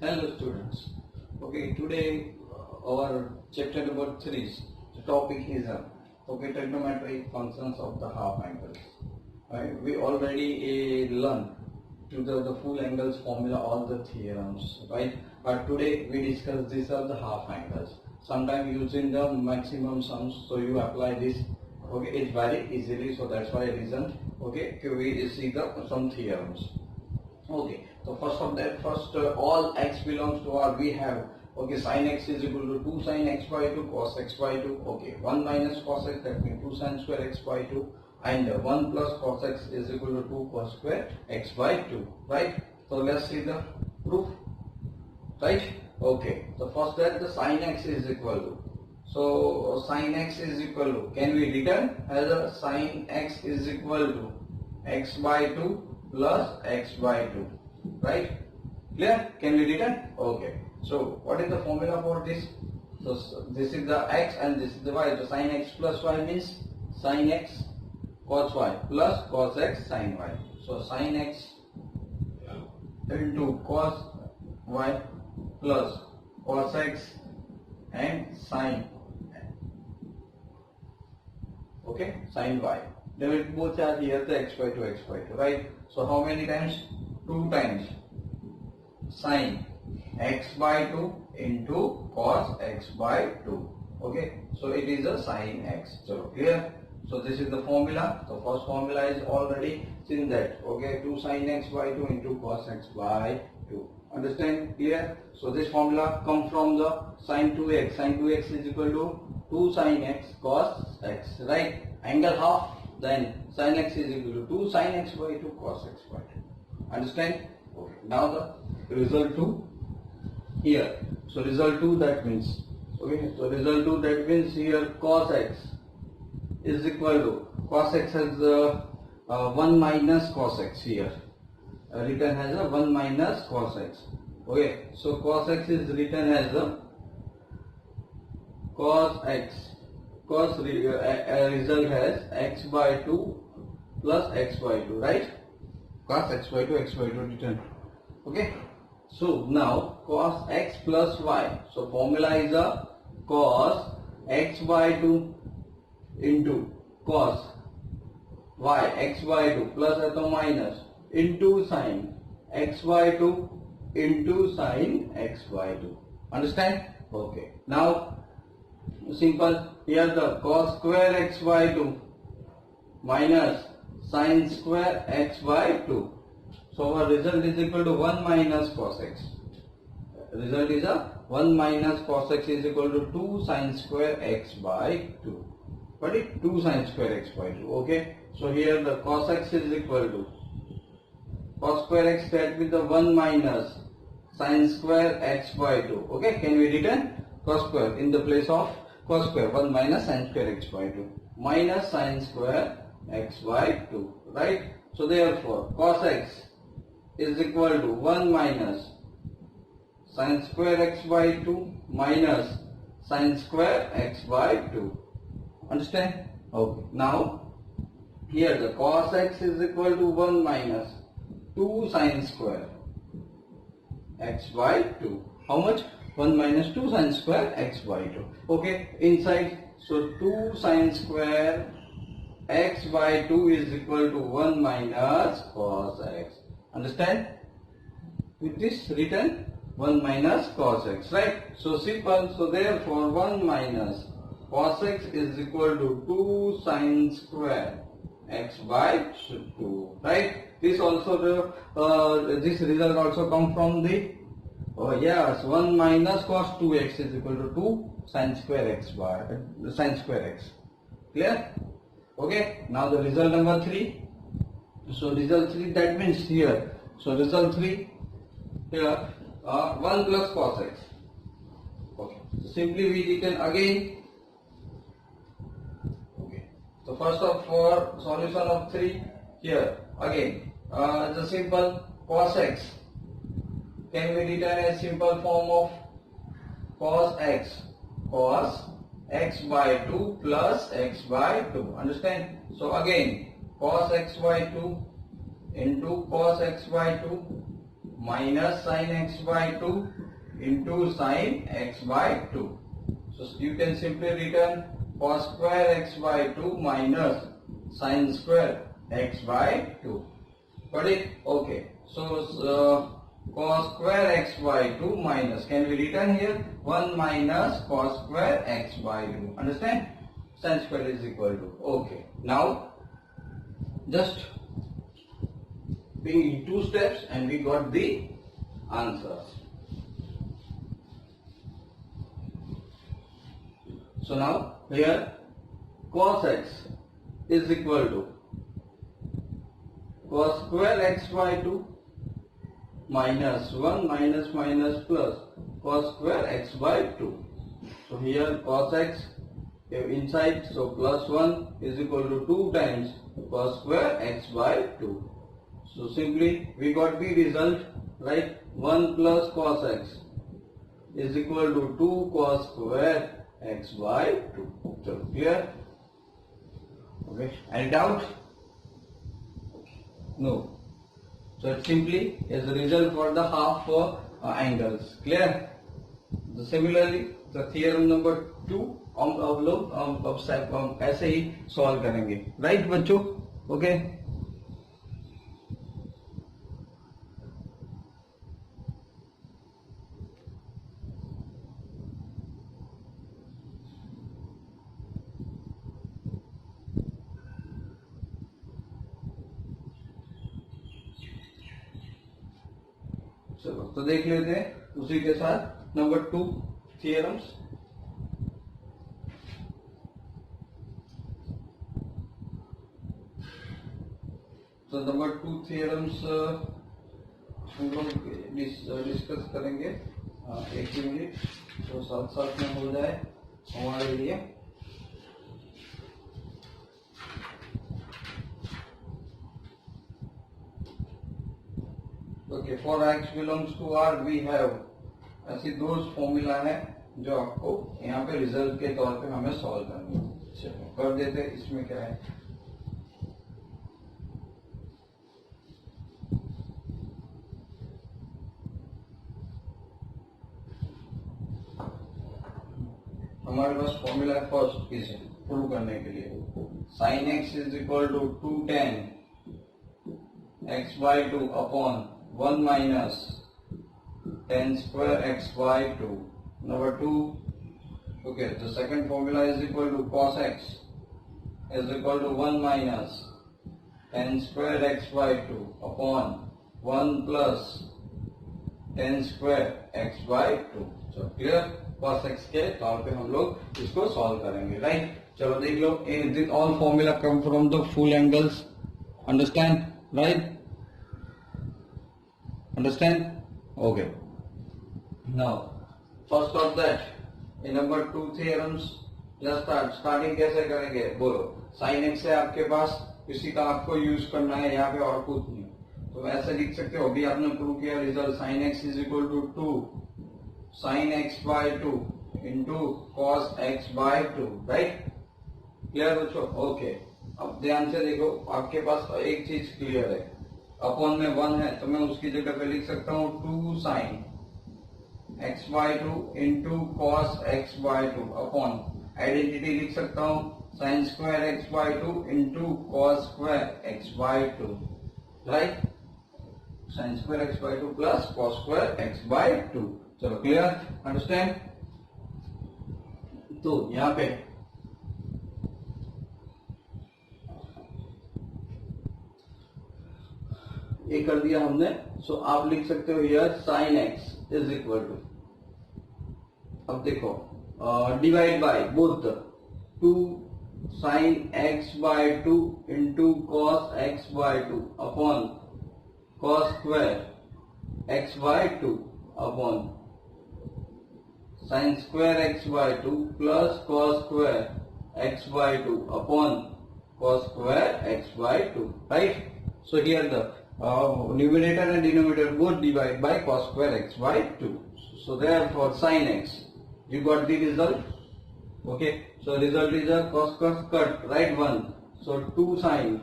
Hello students. Okay, today our chapter number 3, the topic is trigonometric functions of the half angles. Right? We already learned to the full angles formula, all the theorems, right? But today we discuss these are the half angles. Sometimes using the maximum sums, so you apply this. Okay, it's very easily, so that's why reason. Okay, we see the some theorems. Okay, so first all x belongs to R. We have, okay, sin x is equal to 2 sin x by 2 cos x by 2. Okay, 1 minus cos x, that means 2 sin square x by 2, and 1 plus cos x is equal to 2 cos square x by 2, right? So let's see the proof, right? Okay, so first that the sin x is equal to, so sin x is equal to, can we return as a sin x is equal to x by 2 plus x by 2, right? Clear? Can we return? Okay. So what is the formula for this? So this is the x and this is the y. So sin x plus y means sin x cos y plus cos x sin y. So sin x into cos y plus cos x and sin, okay, sin y. Then both are here, the x by 2, right? So how many times? 2 times sin x by 2 into cos x by 2. Okay, so it is a sin x. So clear? So this is the formula. The first formula is already seen that. Okay, 2 sin x by 2 into cos x by 2. Understand? Clear? So this formula comes from the sin 2x. Sin 2x is equal to 2 sin x cos x, right? Angle half. Then sin x is equal to 2 sin x by 2 cos x by 2. Understand? Okay. Now the result 2 here. So result 2, that means, okay, so result 2, that means here cos x is equal to, cos x has 1 minus cos x here. Written as a 1 minus cos x. Okay, so cos x is written as a cos x. Cos result has x by 2 plus x by 2, right? Cos x by 2 written. Okay, so now cos x plus y. So formula is a cos x by 2 into cos y x by 2 plus or minus into sin x by 2 into sin x by 2. Understand? Okay. Now simple, here the cos square x by 2 minus sin square x by 2. So our result is equal to 1 minus cos x. Result is a 1 minus cos x is equal to 2 sin square x by 2. What is 2 sin square x by 2? Okay. So here the cos x is equal to cos square x, that with the 1 minus sin square x by 2. Okay. Can we return cos square in the place of cos square? 1 minus sin square x by 2 minus sin square x by 2, right? So therefore cos x is equal to 1 minus sin square x by 2 minus sin square x by 2. Understand? Okay. Now here the cos x is equal to 1 minus 2 sin square x by 2. How much? 1 minus 2 sin square x by 2. Okay, inside, so 2 sin square x by 2 is equal to 1 minus cos x. Understand? With this written 1 minus cos x, right? So simple. So therefore 1 minus cos x is equal to 2 sin square x by 2, right? This also the this result also come from the, oh yes, 1 minus cos 2x is equal to 2 sin square x by sin square x. Clear? Okay. Now the result number 3. So result 3, that means here. So result 3 here 1 plus cos x. Okay. So simply we written again. Okay. So first of for solution of 3 here again the simple cos x can be written as simple form of cos x by 2 plus x by 2. Understand? So again cos x by 2 into cos x by 2 minus sin x by 2 into sin x by 2. So you can simply written cos square x by 2 minus sin square x by 2. Got it? Okay. So cos square x by 2 minus, can we written here 1 minus cos square x by 2. Understand? Sin square is equal to. Okay. Now just being in 2 steps and we got the answers. So now here cos x is equal to cos square x by 2 minus 1 minus minus plus cos square x by 2. So here cos x inside, so plus 1 is equal to 2 times cos square x by 2. So simply we got the result, right? 1 plus cos x is equal to 2 cos square x by 2. So clear? Okay. Any doubt? No. So it simply is the result for the half angles. Clear? So similarly, the theorem number 2 हम लोग ऐसे ही solve करेंगे, right बच्चों? Okay. चलो तो देख लेते हैं उसी के साथ नंबर 2 थियरम्स. तो नंबर 2 थियरम्स हम लोग डिस्कस करेंगे. एक ही मिनट, तो साथ साथ में हो जाए हमारे लिए. Okay. For x belongs to R we have, ऐसी 2 फॉर्मूला है जो आपको यहाँ पे रिजल्ट के तौर पे हमें सॉल्व करनी है. चलो कर देते. इसमें क्या है, हमारे पास फॉर्मूला है फर्स्ट इसे प्रूव करने के लिए. sin x is equal to 2 tan x by 2 upon 1 minus tan square x by 2. Number 2. Okay. The second formula is equal to cos x is equal to 1 minus tan square x by 2 upon 1 plus tan square x by 2. So clear? cos x के तौर पे हम लोग इसको solve करेंगे, right? चलो देख लो. All formula come from the full angles. Understand? Right? Understand? Okay. Now first of that in number 2 theorems starting कैसे करेंगे बोलो. sin x है आपके पास, इसी का आपको यूज करना है यहाँ पे और कुछ नहीं. तो ऐसे लिख सकते हो. अभी आपने प्रूव किया result. sin x is equal to 2 sin x by 2 into cos x by 2, right? Clear बच्चों? ओके. अब ध्यान से देखो, आपके पास एक चीज क्लियर है. अपॉन में 1 है तो मैं उसकी जगह पे लिख सकता हूँ 2 sin x by 2 into cos x by 2 upon identity लिख सकता हूँ sin square x by 2 into cos square x by 2, right? sin square x by 2 plus cos square x by 2. चलो क्लियर? अंडरस्टैंड? तो यहाँ पे ये कर दिया हमने. सो आप लिख सकते हो यार sin x is equal to, अब देखो divide by both 2 sin x by 2 into cos x by 2 upon cos square x by 2 upon sin square x by 2 plus cos square x by 2 upon cos square x by 2, right? So here the numerator and denominator both divide by cos square x by 2. So therefore sin x, you got the result. Okay, so result is a cos cut, right? 1. So 2 sin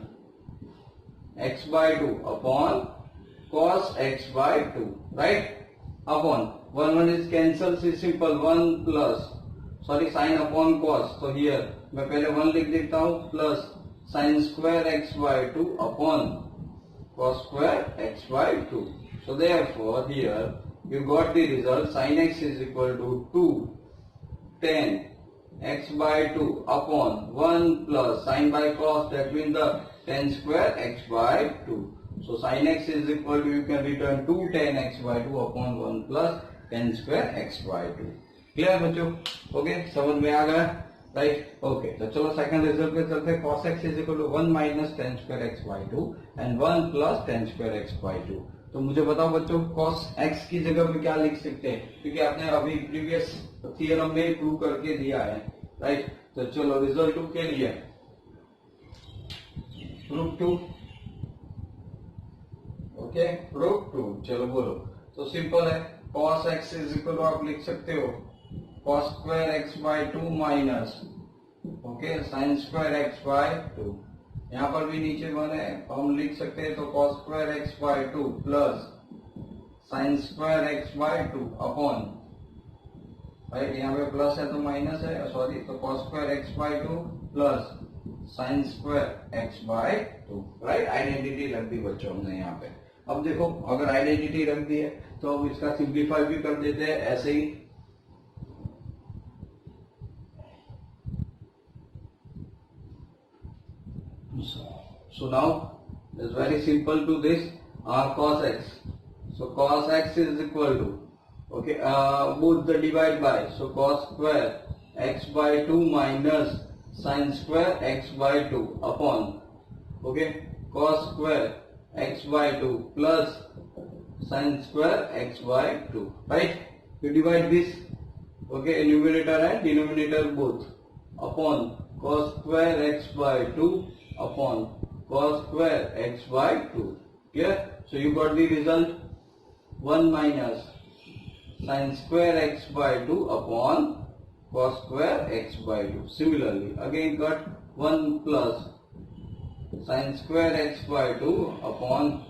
x by 2 upon cos x by 2, right? Upon 1 is cancels, is simple, 1 plus sin upon cos. So here मैं पहले 1 लिख देता हूँ plus sin square x by 2 upon cos square x by 2. So therefore here you got the result sin x is equal to 2 tan x by 2 upon 1 plus sin by cos, that means the tan square x by 2. So sin x is equal to, you can return 2 tan x by 2 upon 1 plus tan square x by 2. Clear बच्चों? Okay, समझ में आ गया, right? Okay, तो चलो second result पे चलते हैं. cos x is equal to 1 minus tan square x by 2 and 1 plus tan square x by 2. तो मुझे बताओ बच्चों, cos x की जगह पे क्या लिख सकते हैं, क्योंकि आपने अभी प्रीवियस थियरम में प्रूव करके दिया है, राइट? तो चलो रिजल्ट 2 के लिए प्रूफ 2. Okay, proof 2. चलो बोलो. तो सिंपल है, cos x is equal to आप लिख सकते हो cos square x by 2 minus sin square x by 2. यहाँ पर भी नीचे 1 है, हम लिख सकते हैं तो cos square x by 2 plus sin square x by 2 upon, right? यहाँ पे प्लस है तो माइनस है, सॉरी, तो cos square x by 2 plus sin square x by 2, right? Identity रख दी बच्चों हमने यहाँ पे. अब देखो, अगर आइडेंटिटी रख दी है तो अब इसका सिंप्लीफाई भी कर देते हैं ऐसे ही. So now it's very simple to this cos x. So cos x is equal to, both the divide by, so cos square x by 2 minus sin square x by 2 upon, cos square x by 2 plus sin square x by 2, right? You divide this, numerator and denominator both, upon cos square x by 2 upon cos square x by 2. Clear? So you got the result 1 minus sin square x by 2 upon cos square x by 2. Similarly, again got 1 plus sin square x by 2 upon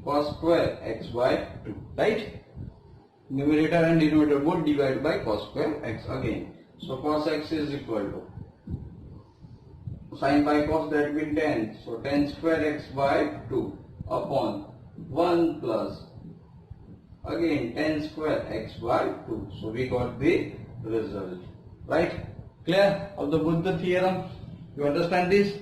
cos square x by 2, right? Numerator and denominator both divided by cos square x again. So cos x is equal to sin by cos, that will 10, so tan square x by 2 upon 1 plus again tan square x by 2. So we got the result, right? Clear of the Buddha theorem? You understand this?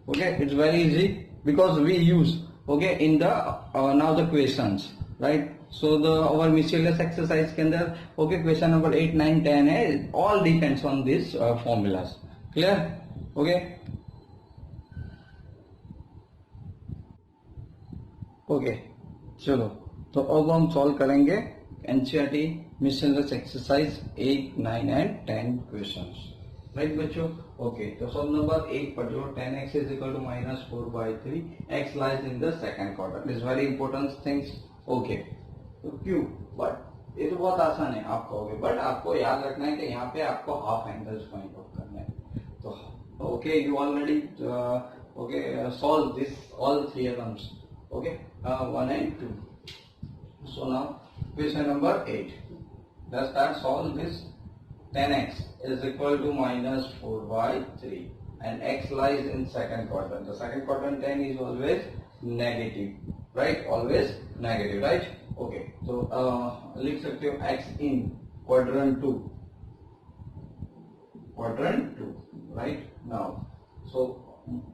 Okay, it's very easy because we use in the now the questions, right? So the our miscellaneous exercise के अंदर question number 8, 9, 10 है, all depends on these formulas. Clear? Okay, चलो तो अब हम solve करेंगे NCERT miscellaneous exercise 8, 9 and 10 questions, right बच्चों? Okay, तो सॉल्व नंबर 1 पर जो 10x is equal to -4/3, x lies in the second quadrant. Is very important things. Okay, तो क्यों? बट ये तो बहुत आसान है, आप कहोगे, बट आपको याद रखना है कि यहाँ पे आपको हाफ एंगल्स फाइंड आउट करना है. तो okay, you already solve this all theorems, 1 and 2. So now question number 8. Let's start solve this. 10x is equal to -4/3 and x lies in second quadrant. The second quadrant 10 is always negative, right? Always negative, right? Okay, so लिख सकते हो x in quadrant 2. Quadrant 2, right? Now, so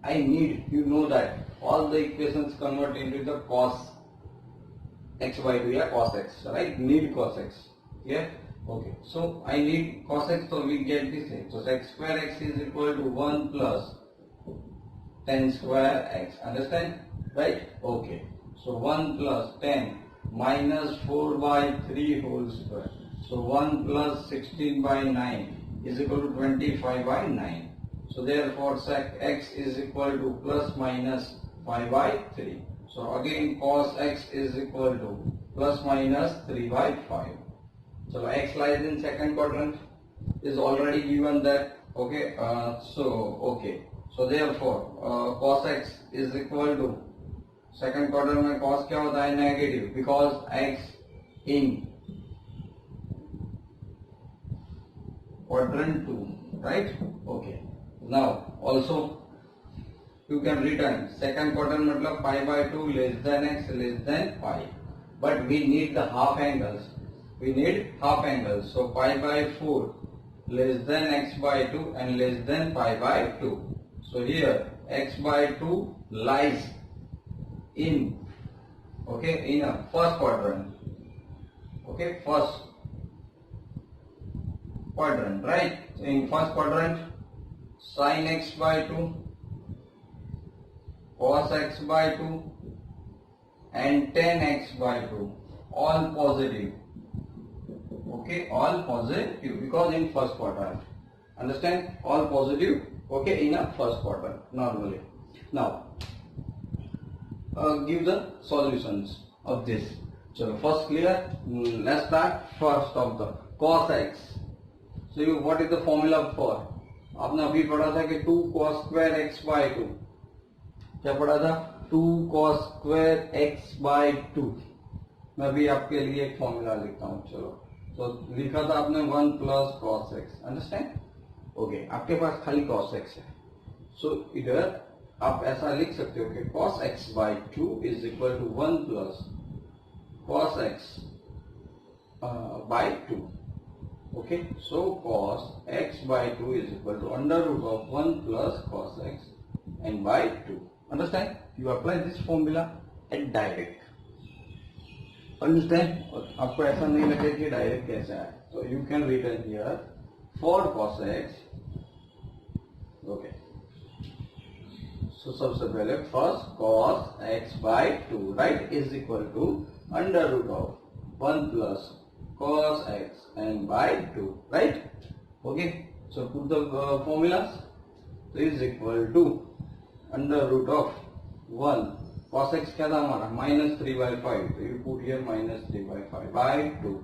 I need, you know that all the equations convert into the cos x by 2 या cos x, right? Need cos x, yeah? Okay, so I need cos x, so we get this thing. So x square x is equal to 1 plus tan square x, understand? Right? Okay, so 1 plus 10 minus 4/3 whole square. So 1 plus 16/9 is equal to 25/9. So therefore sec x is equal to plus minus 5/3. So again cos x is equal to plus minus 3/5. So x lies in second quadrant, is already given that. So therefore cos x is equal to, second quadrant में cos क्या होता है? Negative, because x in quadrant 2, right? Okay, now also you can return second quadrant मतलब pi by 2 less than x less than pi, but we need the half angles, so pi by 4 less than x by 2 and less than pi by 2. So here x by 2 lies in a first quadrant, first quadrant, right? So in first quadrant, sin x by 2, cos x by 2 and tan x by 2, all positive. All positive because in first quadrant. Understand? All positive, in a first quadrant normally. Now give the solutions of this. So first clear. Let's start first of the cos x. So what is the formula for? आपने अभी पढ़ा था कि 2 cos square x by 2. क्या पढ़ा था? 2 cos square x by 2. मैं भी आपके लिए एक फॉर्मूला लिखता हूँ. चलो, तो लिखा था आपने 1 plus cos x. Understand? Okay, आपके पास खाली cos x है. सो इधर आप ऐसा लिख सकते हो कि cos x by 2 is equal to 1 plus cos x by 2. Okay, so cos x by 2 is equal to under root of 1 plus cos x and by 2. Understand? You apply this formula at direct. Understand? आपको ऐसा नहीं लगे कि direct कैसे है. So you can written here for cos x. Okay. So सबसे पहले first cos x by 2, right, is equal to under root of 1 plus cos x and by 2, right? Okay, so put the formulas. So is equal to under root of 1 cos x क्या था हमारा? minus 3 by 5. So you put here minus 3 by 5 by 2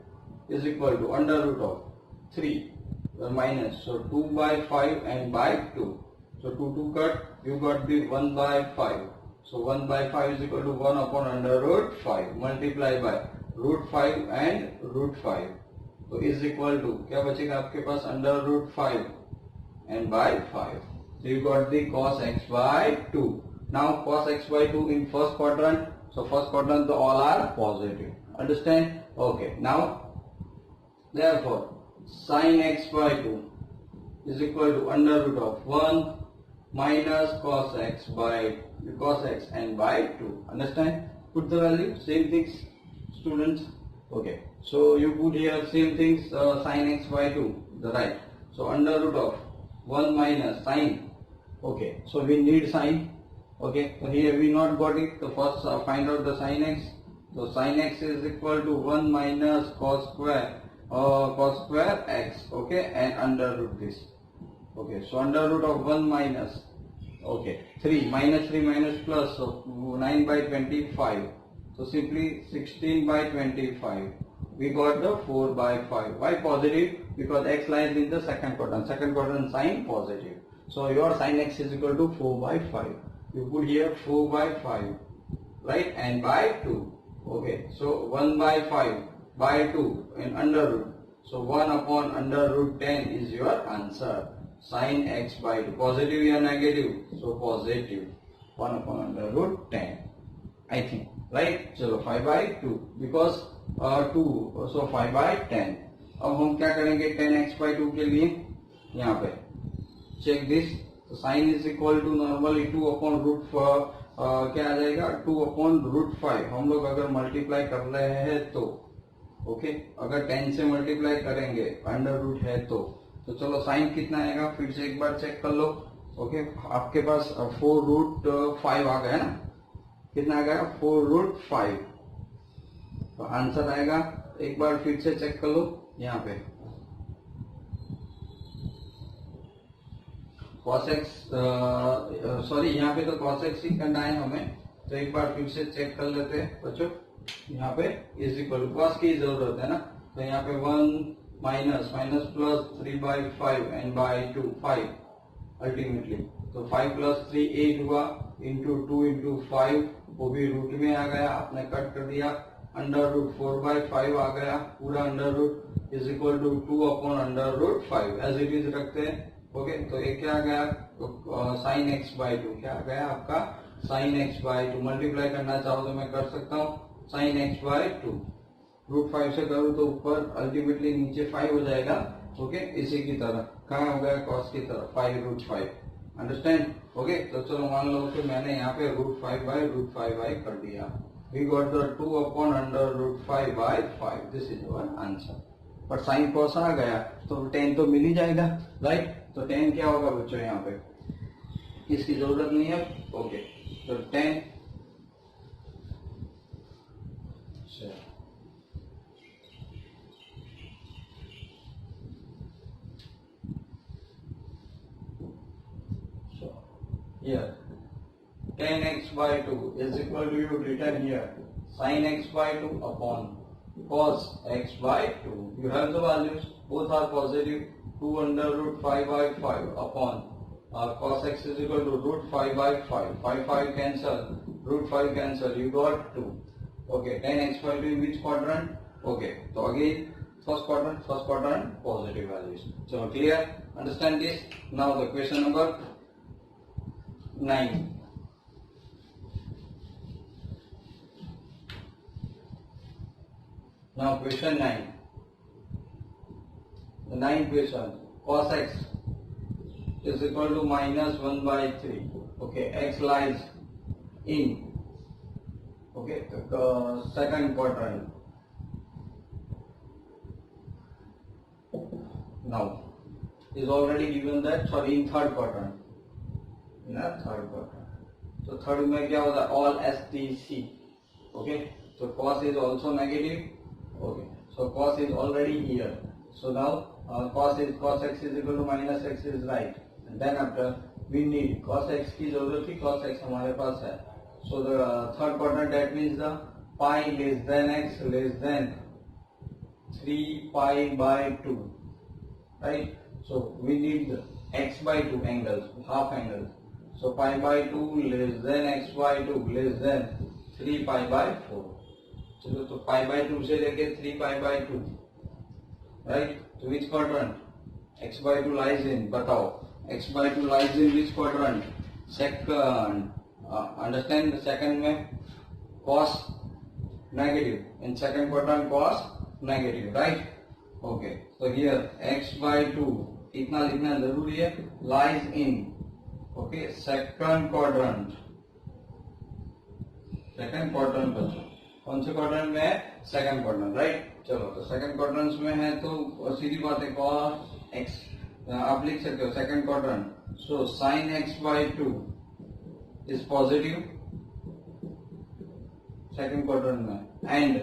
is equal to under root of 3 minus, so 2 by 5 and by 2. So 2 cut, you got the 1 by 5. So 1 by 5 is equal to 1 upon under root 5 multiply by root 5 and root 5. तो is equal to क्या बचेगा आपके पास? under root 5 and by 5. So you got the cos x by 2. Now cos x by 2 in first quadrant. So first quadrant all are positive. Understand? Okay. Now therefore sin x by 2 is equal to under root of 1 minus cos x and by 2. Understand? Put the value, same things, students. Okay, so you put here same things, sin x by 2, the right. So under root of 1 minus sin. Okay, so we need sin. Okay, so here we not got it. So first find out the sin x. So sin x is equal to 1 minus cos square x. Okay, and under root this. Okay, so under root of 1 minus, 3 minus plus, so 9 by 25. So simply 16 by 25. We got the 4 by 5. Why positive? Because x lies in the second quadrant. Second quadrant sign positive. So your sin x is equal to 4 by 5. You put here 4 by 5, right, and by 2. Okay, so 1 by 5 by 2 in under root. So 1 upon under root 10 is your answer. Sin x by 2. Positive or negative? So positive. 1 upon under root 10. I think. Right? So 5 by 2. Because 2. So 5 by 10. अब हम क्या करेंगे 10x by 2 के लिए? यहाँ पे. Check this. So sin is equal to normally 2 upon root क्या आ जाएगा? 2 upon root 5. हम लोग अगर मल्टीप्लाई कर रहे हैं तो ओके, अगर 10 से मल्टीप्लाई करेंगे अंडर रूट है तो चलो साइन कितना आएगा फिर से एक बार चेक कर लो. ओके, आपके पास 4 रूट 5 आ गया ना. कितना आ गया? 4 रूट 5. तो आंसर आएगा, एक बार फिर से चेक कर लो. यहाँ पे cos x सॉरी यहाँ पे तो cos x ही करना है हमें. तो एक बार फिर से चेक कर लेते हैं बच्चों. यहाँ पे इज इक्वल cos की जरूरत है ना. तो यहाँ पे 1 minus plus 3 by 5 and by 2 5. Ultimately. तो 5 प्लस 3 8 हुआ, इंटू 2 इंटू 5 वो भी रूट में आ गया, आपने कट कर दिया, अंडर रूट 4/5 आ गया, पूरा under root is equal to 2 upon under root 5 as it is रखते हैं। ओके, तो ये क्या आ गया, तो साइन एक्स बाई 2 क्या आ गया आपका, साइन एक्स बाई 2। मल्टीप्लाई करना चाहो तो मैं कर सकता हूँ, साइन एक्स बाई 2 रूट 5 से करूँ तो ऊपर अल्टीमेटली नीचे 5 हो जाएगा। ओके, इसी की तरह कहाँ हो गया, कॉस की तरह 5 रूट 5। अंडरस्टैंड? ओके, तो चलो मान लो कि मैंने यहाँ पे रूट 5 बाई रूट 5 बाई कर दिया। We got the 2 upon under root 5 by 5, this is our answer. पर साइन कॉस आ गया तो tan तो मिल ही जाएगा, राइट? तो tan क्या होगा बच्चों, यहाँ पे इसकी जरूरत नहीं है। ओके, तो tan here tan x by 2 is equal to, you written here, sin x by 2 upon cos x by 2. You have the values, both are positive. 2 under root 5 by 5 upon cos x is equal to root 5 by 5. 5 cancel, root 5 cancel, you got 2. Okay, tan x by 2 in which quadrant? Okay, so again first quadrant positive values. So clear? Understand this? Now the question number 9. Now question 9. The 9th question, cos x is equal to minus 1 by 3. Okay, x lies in, okay, the second quadrant. Now is already given that, sorry, in third quadrant. In a third quadrant. So third में क्या होता है, all STC. Okay, so cos is also negative. Okay, so cos is already here. So now cos x is equal to minus x is right. And then after we need cos x की जरूरत थी, cos x हमारे पास है. So the third quadrant, that means the pi less than x less than 3 pi by 2. Right? So we need the x by 2 angles, half angles. So pi by 2 less than x by 2 less than 3 pi by 4. चलो तो pi by 2 से लेके 3 pi by 2, right? So which quadrant? X by 2 lies in, बताओ, x by 2 lies in which quadrant? Second. Understand? The second में cos negative, in second quadrant cos negative, right? Okay, so here x by 2 इतना लिखना जरूरी है, lies in, okay, second quadrant बच्चों, कौन से quadrant में है, सेकंड क्वाड्रेंट, राइट? चलो, तो सेकंड क्वाड्रेंट में है तो सीधी बात है, cos x आप लिख सकते हो second quadrant. So sin x by 2 is positive second quadrant में, and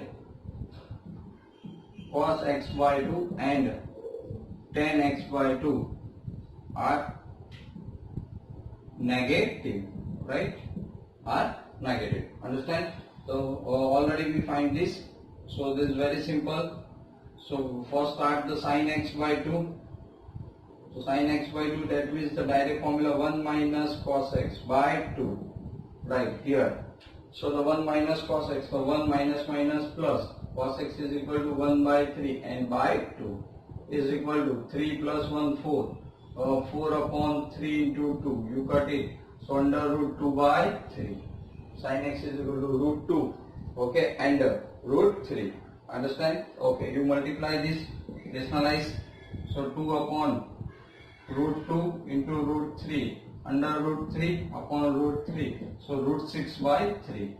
cos x by 2 and tan x by 2 are negative, right? Are negative. Understand? So already we find this. So this is very simple. So first start the sin x by 2. So sin x by 2, that means the direct formula 1 minus cos x by 2. Right here. So the 1 minus cos x, so 1 minus minus plus cos x is equal to 1 by 3 and by 2 is equal to 3 plus 1 4. 4 upon 3 into 2. You cut it. So under root 2 by 3. Sin x is equal to root 2, okay, and root 3. Understand? Okay, you multiply this, rationalize. So 2 upon root 2 into root 3 under root 3 upon root 3. So root 6 by 3.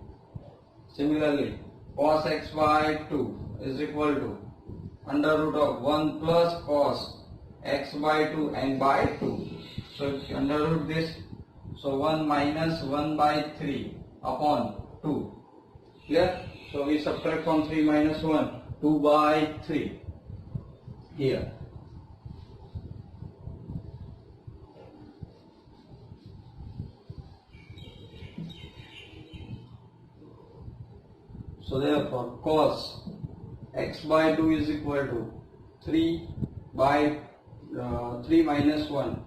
Similarly, cos x by 2 is equal to under root of 1 plus cos x by 2 and by 2. So under root this. So 1 minus 1 by 3 upon 2. Clear? So we subtract from 3 minus 1, 2 by 3 here. So therefore cos x by 2 is equal to 3 by 3 minus 1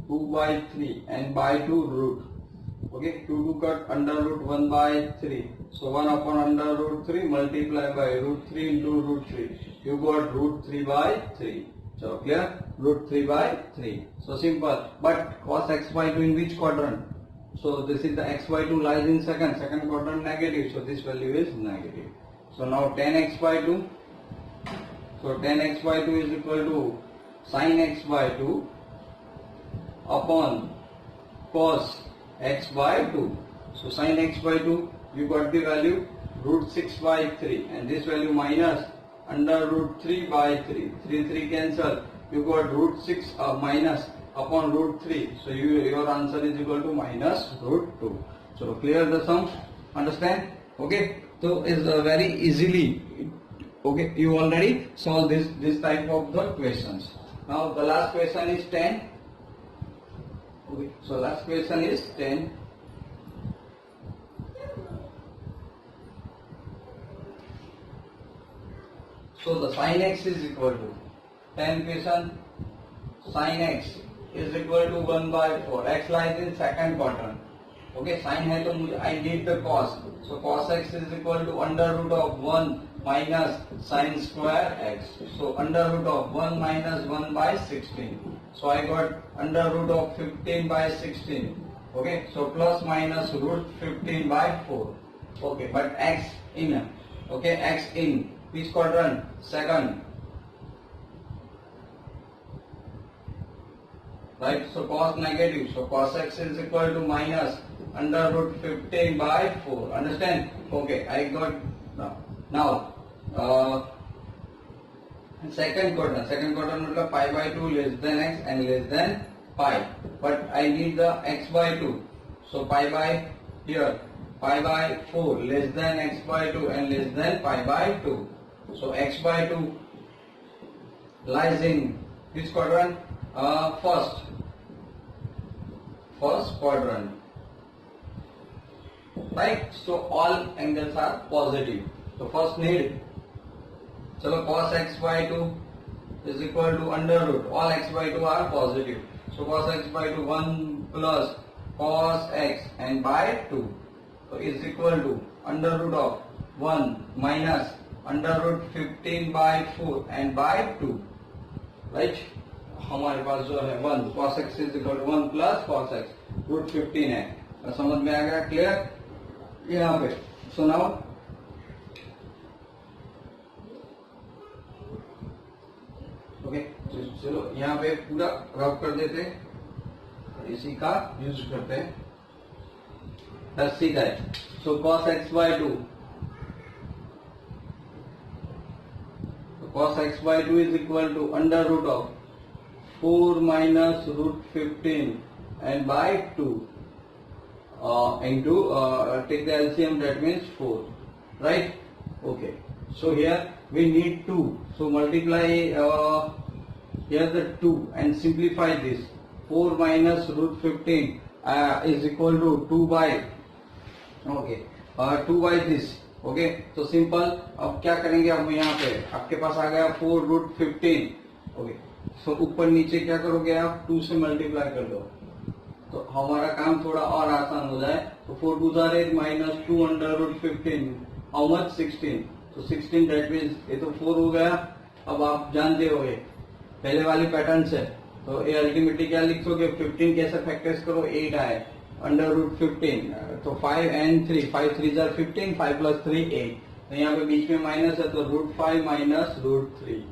2 by 3 and by 2 root. Okay, 2 got under root 1 by 3. So 1 upon under root 3 multiply by root 3 into root 3. You got root 3 by 3. So clear? Root 3 by 3. So simple. But cos x by 2 in which quadrant? So this is the x by 2 lies in second quadrant negative. So this value is negative. So now tan x by 2. So tan x by 2 is equal to sin x by 2 upon cos x by 2. So sin x by 2, you got the value root 6 by 3 and this value minus under root 3 by 3. 3 cancel. You got root 6 minus upon root 3. So your answer is equal to minus root 2. So clear the sum? Understand? Okay. So it's very easily. Okay. You already solved this type of the questions. Now the last question is 10. Okay. So last question is 10. So the sin x is equal to 10 question. Sin x is equal to 1 by 4. X lies in second quadrant. Okay, sin है तो मुझे I need the cos. So cos x is equal to under root of 1 minus sin square x. So under root of 1 minus 1 by 16. So I got under root of 15 by 16. Okay, so plus minus root 15 by 4. Okay, but x in. Okay, x in which quadrant? Second. Right, so cos negative. So cos x is equal to minus under root 15 by 4. Understand? Okay, I got now second quadrant. Second quadrant मतलब pi by 2 less than x and less than pi. But I need the x by 2. So pi by here. Pi by 4 less than x by 2 and less than pi by 2. So x by 2 lies in which quadrant? First quadrant. Right? So all angles are positive. So first need. So cos x by 2 is equal to under root. All x by 2 are positive. So cos x by 2 1 plus cos x and by 2. So is equal to under root of 1 minus under root 15 by 4 and by 2. Right? हमारे पास जो है 1 cos x is equal to 1 plus cos x root 15 है. समझ में आ गया? Clear? यहाँ पे. So now okay, चलो यहाँ पे पूरा रब कर देते हैं. इसी का यूज करते हैं. सीधा है. सो cos x by 2. Cos x by 2 is equal to under root of 4 minus root 15 and by 2 into take the LCM, that means 4. Right? Okay. So here we need 2. So multiply here the 2 and simplify this. 4 minus root 15 is equal to 2 by 2 by this. Okay, तो simple. अब क्या करेंगे? अब यहाँ पे आपके पास आ गया 4 root 15. Okay, सो ऊपर नीचे क्या करोगे आप? 2 से मल्टीप्लाई कर दो तो हमारा काम थोड़ा और आसान हो जाए. तो 4 2 जार 8 minus 2 under root 15. How much? 16. तो 16 दैट मीन्स ये तो 4 हो गया. अब आप जानते हो पहले वाली पैटर्न से, तो ये अल्टीमेटली क्या लिखोगे? 15 कैसे फैक्टर्स करो? 8 आए अंडर रूट 15. तो 5 and 3, 5 3 जार 15, 5 plus 3 8. तो यहाँ पे बीच में माइनस है तो root 5 minus root 3.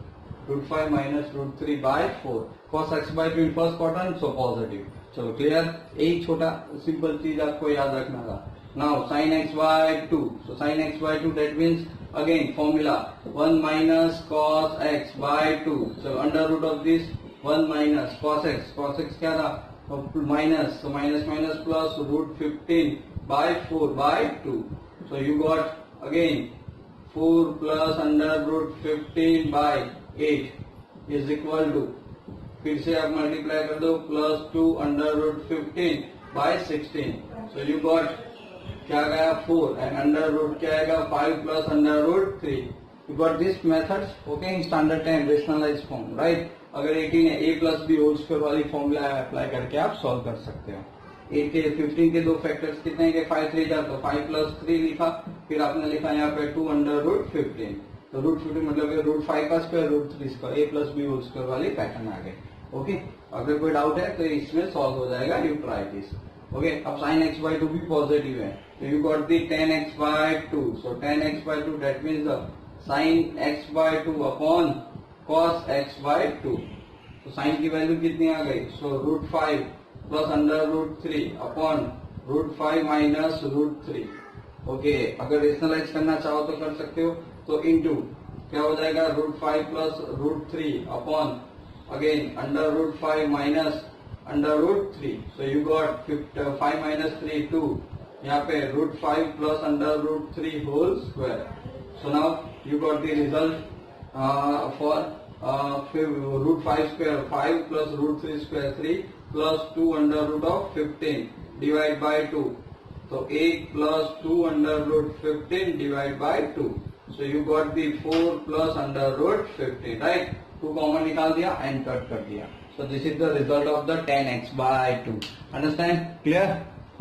Root 5 minus root 3 by 4. cos x by 2 first quadrant, so positive. चलो क्लियर. एक छोटा सिंपल चीज आपको याद रखना था. Now sin x by 2. So sin x by 2 that means again formula 1 minus cos x by 2. So under root of this 1 minus cos x. Cos x क्या था? Minus. So minus minus plus root 15 by 4 by 2. So you got again 4 plus under root 15 by 8 is equal to, फिर से आप multiply कर दो, plus 2 under root 15 by 16. So you got क्या गया? 4 and under root क्या आएगा? 5 plus under root 3. You got this methods, okay, in standard time rationalized form, right? अगर 18 है, a plus b whole square वाली फॉर्मूला अप्लाई करके आप solve कर सकते हो। 8 के 15 के दो फैक्टर्स कितने के 5 3 जा, तो 5 प्लस 3 लिखा, फिर आपने लिखा यहाँ पे 2 अंडर रूट 15, तो रूट 15 मतलब रूट 5 का square root 3 square, a plus b whole square वाली पैटर्न आ गई। ओके, अगर कोई डाउट है तो इसमें सॉल्व हो जाएगा, यू ट्राई दिस। ओके, अब sin x by 2 भी पॉजिटिव है, तो you got the 10x by 2, so 10x by 2 that means the sin x by 2 upon cos x by 2, तो sin की वैल्यू कितनी आ गई, so root 5 plus under root 3 upon root 5 minus root 3। Okay, अगर rationalise करना चाहो तो कर सकते हो, तो इनटू क्या हो जाएगा root 5 plus root 3 upon again under root 5 minus under root 3, so you got 5 minus 3 2, यहाँ पे root 5 plus under root 3 whole square. So now you got the result for root 5 square 5 plus root 3 square 3 plus 2 under root of 15 divide by 2, तो 8 plus 2 under root 15 divide by 2, so you got the 4 plus under root 15, right. 2 common निकाल दिया and cut कर दिया, so this is the result of the 10x by 2. Understand? Clear?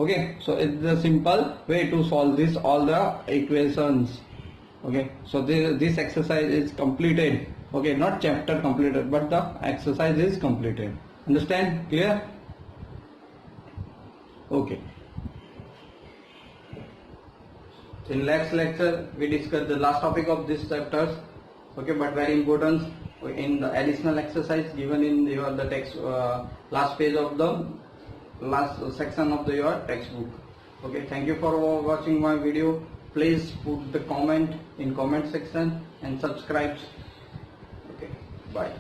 Okay, so it's the simple way to solve this all the equations. Okay, so this exercise is completed. Okay, not chapter completed but the exercise is completed. Understand? Clear? Okay, in next lecture we discuss the last topic of this chapters. Okay, but very important in the additional exercise given in your the text last page of the last section of your textbook. Okay, thank you for watching my video. Please put the comment in comment section and subscribe. Okay, bye.